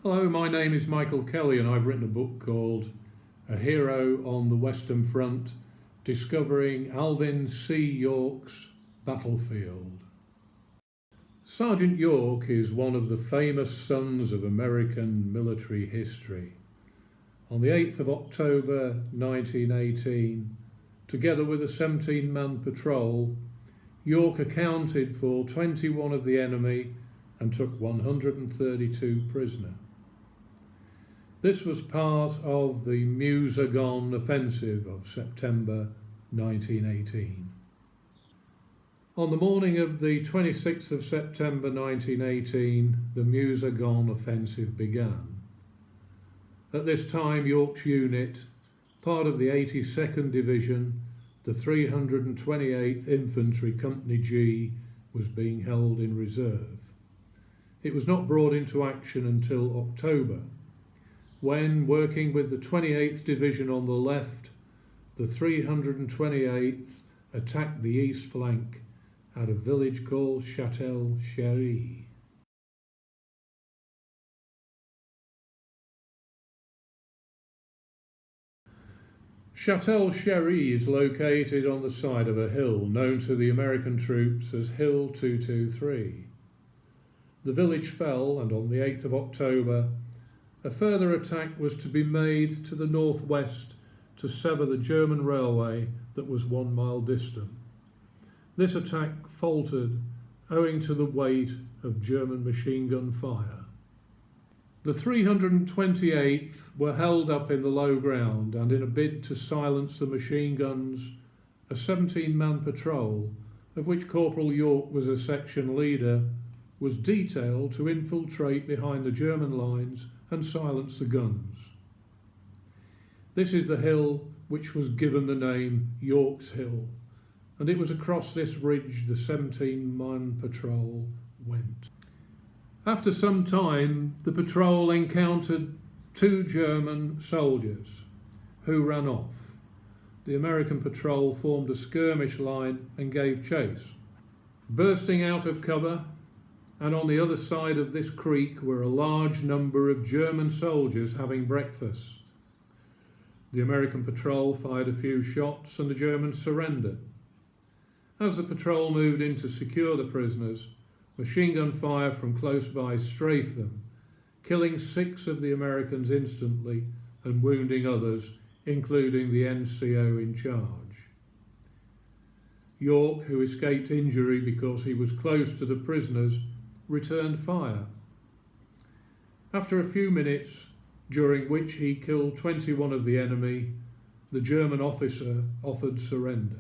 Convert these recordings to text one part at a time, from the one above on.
Hello, my name is Michael Kelly and I've written a book called A Hero on the Western Front, Discovering Alvin C. York's Battlefield. Sergeant York is one of the famous sons of American military history. On the 8th of October 1918, together with a 17-man patrol, York accounted for 21 of the enemy and took 132 prisoners. This was part of the Meuse-Argonne offensive of September 1918. On the morning of the 26th of September 1918, the Meuse-Argonne offensive began. At this time, York's unit, part of the 82nd Division, the 328th Infantry Company G, was being held in reserve. It was not brought into action until October, when, working with the 28th Division on the left, the 328th attacked the east flank at a village called Chatel-Chehery. Chatel-Chehery is located on the side of a hill known to the American troops as Hill 223. The village fell, and on the 8th of October, a further attack was to be made to the northwest to sever the German railway that was 1 mile distant. This attack faltered owing to the weight of German machine gun fire. The 328th were held up in the low ground, and in a bid to silence the machine guns, a 17-man patrol, of which Corporal York was a section leader, was detailed to infiltrate behind the German lines and silence the guns. This is the hill which was given the name York's Hill, and it was across this ridge the 17-man patrol went. After some time, the patrol encountered 2 German soldiers who ran off. The American patrol formed a skirmish line and gave chase. Bursting out of cover, and on the other side of this creek were a large number of German soldiers having breakfast. The American patrol fired a few shots and the Germans surrendered. As the patrol moved in to secure the prisoners, machine gun fire from close by strafed them, killing 6 of the Americans instantly and wounding others, including the NCO in charge. York, who escaped injury because he was close to the prisoners, returned fire. After a few minutes, during which he killed 21 of the enemy, the German officer offered surrender.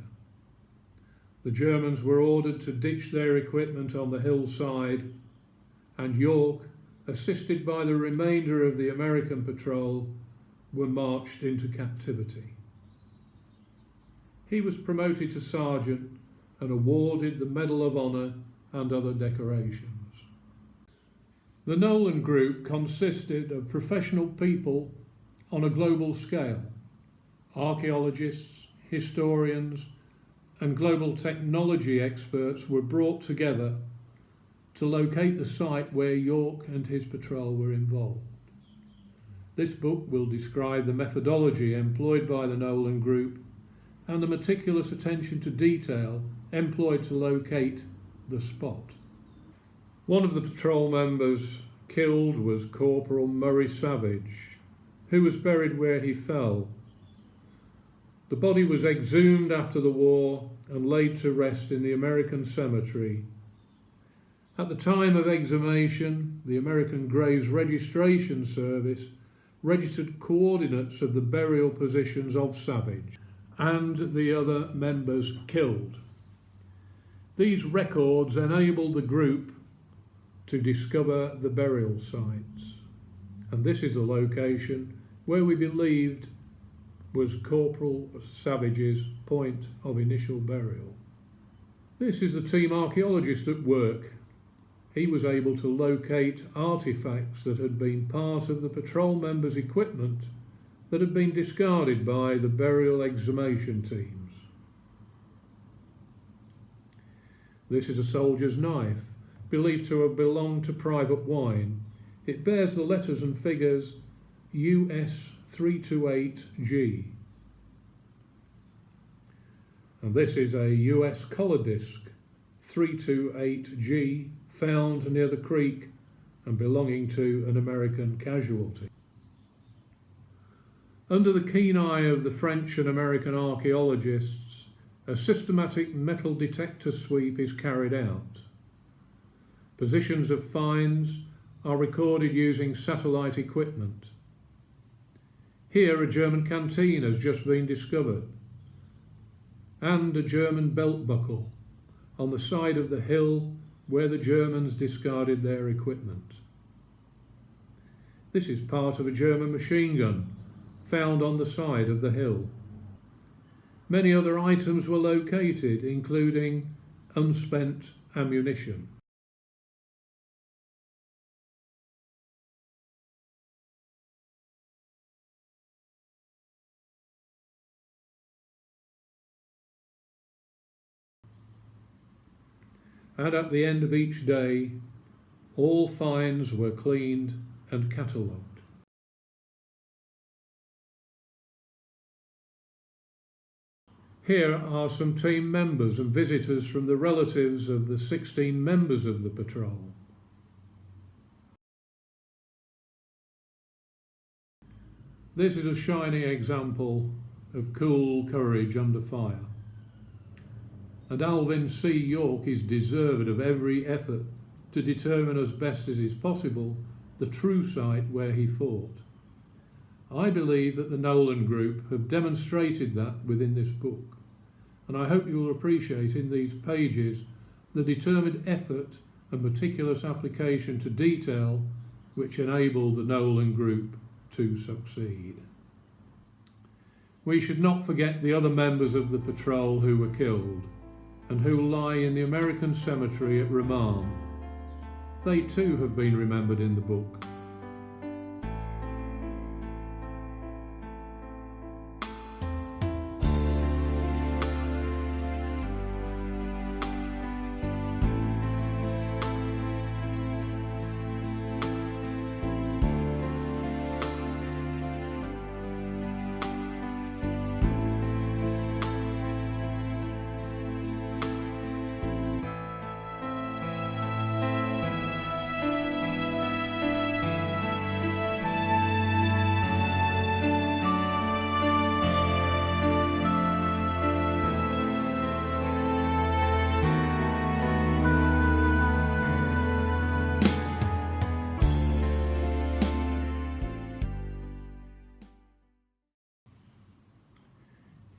The Germans were ordered to ditch their equipment on the hillside, and York, assisted by the remainder of the American patrol, were marched into captivity. He was promoted to sergeant and awarded the Medal of Honor and other decorations. The Nolen Group consisted of professional people on a global scale. Archaeologists, historians, and global technology experts were brought together to locate the site where York and his patrol were involved. This book will describe the methodology employed by the Nolen Group and the meticulous attention to detail employed to locate the spot. One of the patrol members killed was Corporal Murray Savage, who was buried where he fell. The body was exhumed after the war and laid to rest in the American cemetery. At the time of exhumation, the American Graves Registration Service registered coordinates of the burial positions of Savage and the other members killed. These records enabled the group to discover the burial sites, and this is a location where we believed was Corporal Savage's point of initial burial. This is the team archaeologist at work. He was able to locate artifacts that had been part of the patrol members' equipment that had been discarded by the burial exhumation teams. This is a soldier's knife, believed to have belonged to Private Wine. It bears the letters and figures US 328G. And this is a US collar disc 328G found near the creek and belonging to an American casualty. Under the keen eye of the French and American archaeologists, a systematic metal detector sweep is carried out. Positions of finds are recorded using satellite equipment. Here a German canteen has just been discovered, and a German belt buckle on the side of the hill where the Germans discarded their equipment. This is part of a German machine gun found on the side of the hill. Many other items were located, including unspent ammunition. And at the end of each day, all finds were cleaned and catalogued. Here are some team members and visitors from the relatives of the 16 members of the patrol. This is a shining example of cool courage under fire. And Alvin C. York is deserved of every effort to determine as best as is possible the true site where he fought. I believe that the Nolen Group have demonstrated that within this book, and I hope you will appreciate in these pages the determined effort and meticulous application to detail which enabled the Nolen Group to succeed. We should not forget the other members of the patrol who were killed and who lie in the American cemetery at Requiem. They too have been remembered in the book.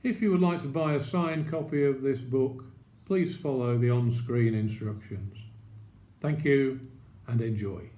If you would like to buy a signed copy of this book, please follow the on-screen instructions. Thank you and enjoy.